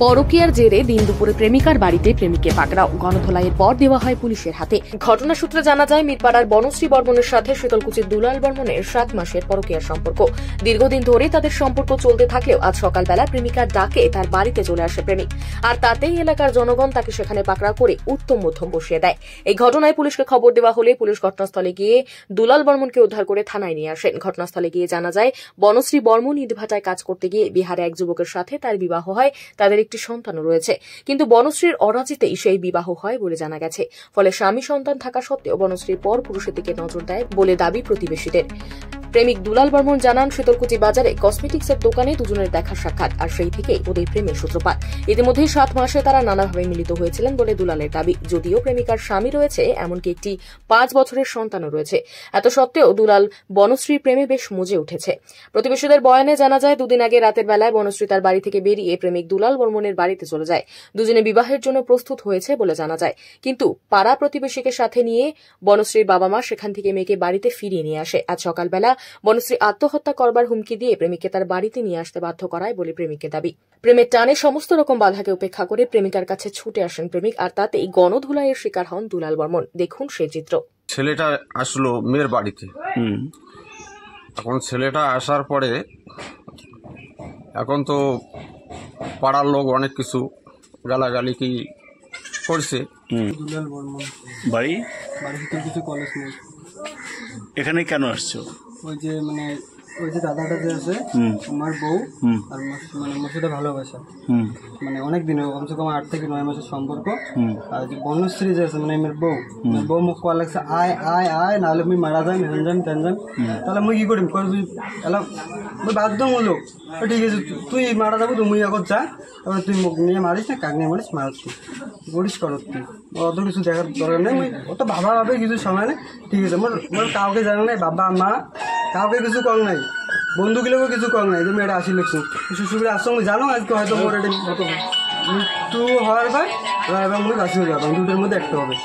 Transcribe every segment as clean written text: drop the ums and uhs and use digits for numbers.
পরকীয়ার জেরে দিন দুপুরে প্রেমিকার বাড়িতে প্রেমিককে পাকড়াও, গণধোলাইয়ের পর দেওয়া হয় পুলিশের হাতে। ঘটনা সূত্রে জানা যায়, মিরপাড়ার বনশ্রী বর্মনের সাথে শীতলকুচির দুলাল বর্মনের 7 মাসের পরকীয়ার সম্পর্ক। দীর্ঘদিন ধরে তাদের সম্পর্ক চলতে থাকলেও আজ সকালবেলা প্রেমিকার ডাকে তার বাড়িতে চলে আসে প্রেমিক, আর তাতেই এলাকার জনগণ তাকে সেখানে পাকড়াও করে উত্তম মধ্যম বসিয়ে দেয়। এই ঘটনায় পুলিশকে খবর দেওয়া হলে পুলিশ ঘটনাস্থলে গিয়ে দুলাল বর্মনকে উদ্ধার করে থানায় নিয়ে আসেন। ঘটনাস্থলে গিয়ে জানা যায়, বনশ্রী বর্মন ইটভাটায় কাজ করতে গিয়ে বিহারে এক যুবকের সাথে তার বিবাহ হয়, তাদের একটি সন্তানও রয়েছে। কিন্তু বনশ্রীর অরাজিতেই সেই বিবাহ হয় বলে জানা গেছে। ফলে স্বামী সন্তান থাকা সত্ত্বেও বনশ্রীর পর পুরুষের দিকে নজর দেয় বলে দাবি প্রতিবেশীদের। প্রেমিক দুলাল বর্মন জানান, শীতলকুচি বাজারে কসমেটিক্সের দোকানে দুজনের দেখা সাক্ষাৎ, আর সেই থেকেই ওদের প্রেমের সূত্রপাত। ইতিমধ্যে 7 মাসে তারা নানাভাবে মিলিত হয়েছিলেন বলে দুলালের দাবি। যদিও প্রেমিকার স্বামী রয়েছে, এমনকি একটি 5 বছরের সন্তানও রয়েছে। এত সত্ত্বেও দুলাল বনশ্রীর প্রেমে বেশ মজে উঠেছে। প্রতিবেশীদের বয়ানে জানা যায়, দুদিন আগে রাতের বেলায় বনশ্রী তার বাড়ি থেকে বেরিয়ে প্রেমিক দুলাল বর্মনের বাড়িতে চলে যায়। দুজনে বিবাহের জন্য প্রস্তুত হয়েছে বলে জানা যায়। কিন্তু পাড়া প্রতিবেশীকে সাথে নিয়ে বনশ্রীর বাবা মা সেখান থেকে মেয়েকে বাড়িতে ফিরিয়ে নিয়ে আসে। আজ সকালবেলা বনশ্রী আত্মহত্যা করবার হুমকি দিয়ে প্রেমিককে তার বাড়িতে নিয়ে আসতে বাধ্য করায় বলে প্রেমিকের দাবি। প্রেমের টানে সমস্ত রকম বাধাকে উপেক্ষা করে প্রেমিকার কাছে ছুটে আসেন প্রেমিক, আর তাতেই গণধোলাইয়ের শিকার হন দুলাল বর্মন। দেখুন সেই চিত্র। ছেলেটা আসলো মেয়ের বাড়িতে। এখন ছেলেটা আসার পরে এখন তো পাড়ার লোক অনেক কিছু গালাগালি কি করছে। দুলাল বর্মন বাড়িতে কিছু কলেজ নেই। এখানে কেন আসছো? ওই যে দাদাটা যে আছে, আমার বউ আর মোর সাথে ভালোবাসা, অনেক দিন কমসে কম 8 থেকে 9 মাসের সম্পর্ক। আর যে বনশ্রী যে আছে আমার বউ মুখ কোয়া লাগছে, আয় আয় আয়, নাহলে মুই মারা যাই, তেন যাম। তাহলে মুই কি করিম, করবি এলা মুই বাধ্যমূলক, ঠিক আছে তুই মারা যাবো, তুই মুই আগত যা, তারপরে তুই মুখ নিয়ে মারিস না, কাক নিয়ে মারিস, মারাস তুই করিস কর, তুই অত কিছু দেখার দরকার নেই। মুই অত ভাবা ভাবে কিছু সময় নেই, ঠিক আছে। মোর কাউকে জানা নাই, বাবা মা কাউকে কিছু কল নাই, বন্ধুগুলোকে কিছু কল নাই যে মেয়েটা আসি লিখছো শ্বশুরে আসছো। মুই জানো আজকে হয়তো মোর এটা মৃত্যু হওয়ার পর এবং মুই বাঁচি হয়ে যাবো, দুটোর মধ্যে একটা হবে।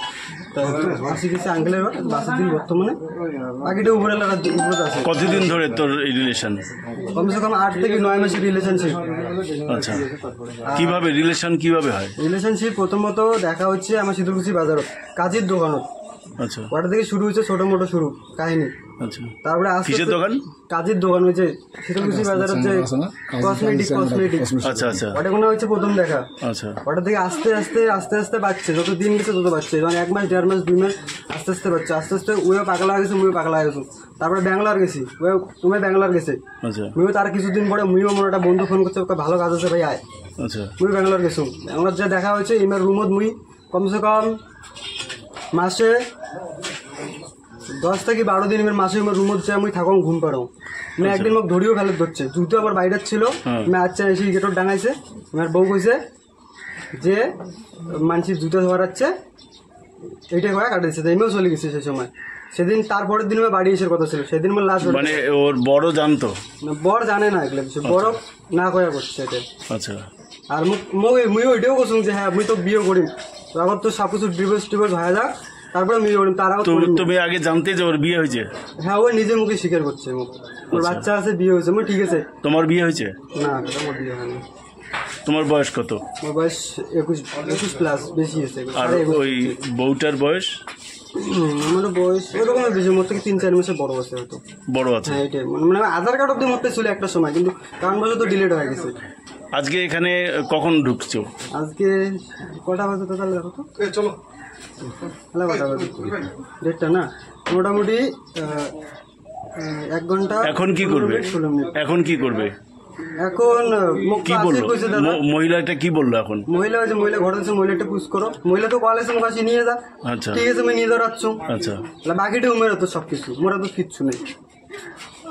আসি গেছে আঙ্কেলের বাসের দিন বর্তমানে, বাকিটা উপরে আছে। কতদিন ধরে তোর এই রিলেশন? কমসে কম 8 থেকে 9 মাসের রিলেশনশিপ। আচ্ছা, কিভাবে রিলেশনশিপ হয়? রিলেশনশিপ প্রথমত দেখা হচ্ছে আমার শীতলকুচি বাজারত কাজের দোকানত। আচ্ছা, ওটা থেকে শুরু হচ্ছে ছোট মোটো শুরু কাহিনী। আচ্ছা, তারপরে কিসের দোকান? কাজের দোকান হয়েছে শীতলকুচি বাজারের যে কসমেটিক। আচ্ছা আচ্ছা, ওটা কোনো হচ্ছে প্রথম দেখা। আচ্ছা, ওটা থেকে আস্তে আস্তে বাড়ছে, যত দিন গেছে তত বাড়ছে। যেমন 1 মাস 1.5 মাস 2 মাস আস্তে আস্তে বাড়ছে। আস্তে আস্তে ওইও পাগলা হয়ে গেছে, মুইও পাগলা হয়ে গেছি। তারপরে ব্যাঙ্গালোর গেছি, ওই তুমি ব্যাঙ্গালোর গেছে। আচ্ছা, মুইও তার কিছুদিন পরে মুইও আমার একটা বন্ধু ফোন করছে, ওকে ভালো কাজ আছে ভাই আয়। আচ্ছা, মুই ব্যাঙ্গালোর গেছি। আমার যে দেখা হয়েছে ইমের রুমত মুই কমসে কম মাসে 10 থেকে 12 দিন এর মাসে আমার রুমত যাই মুই থাকম ঘুম পাড়াও। আমি একদিন মোক ধরিও ফেলে ধরছে, জুতো আমার বাইরে ছিল, আমি আচ্ছা এসে গেটর ডাঙাইছে। আমার বউ কইছে যে মানুষের জুতো ধরাচ্ছে, এইটাই কয়া কাটাইছে। এমনিও চলে গেছে সেই সময়। সেদিন তারপরের দিন আমার বাড়ি এসে কথা ছিল, সেদিন আমার লাস্ট। মানে ওর বড় জানতো? বড় জানে না, এগুলো কিছু বড় না কয়া করছে এটা। আচ্ছা, আর মুইও এটাও করছুন যে হ্যাঁ মুই তো বিয়ে করিম, আবার তো সব কিছু ডিভোর্স হয়ে যাক, তারপরে বিয়ে করিম। তারাও তুমি আগে জানতে যে ওর বিয়ে হয়েছে? হ্যাঁ, ওই নিজের মুখে স্বীকার করছে, ওর বাচ্চা আছে, বিয়ে হয়েছে। মুই ঠিক আছে। তোমার বিয়ে হয়েছে? না, আমার বিয়ে হয়নি। তোমার বয়স কত? আমার বয়স 21 প্লাস, বেশি আছে। আর ওই বউটার বয়স? আমার বয়স ওরকম বেশি, মোট থেকে 3-4 মাসে বড় আছে হয়তো। বড় আছে? হ্যাঁ, এটাই আধার কার্ড অব্দি মোটে ছিল একটা সময়, কিন্তু কারণ বছর তো ডিলেট হয়ে গেছে। আজকে এখানে কখন ঢুকছো? আজকে কটা বাজে তো, তাহলে দেখো তো, চলো কটা বাজে, ডেটটা না মোটামুটি 1 ঘন্টা। এখন কি করবে? এখন কি করবে? এখন কি বললো মহিলাটা? কি বললো এখন? মহিলা ঘরে আছে, মহিলাটা পুশ করো। মহিলা তো কল আছে, মুখ নিয়ে যা। আচ্ছা, ঠিক আছে, আমি নিয়ে যাচ্ছ। আচ্ছা, বাকিটা উমের তো সবকিছু, মোরা তো কিচ্ছু নেই।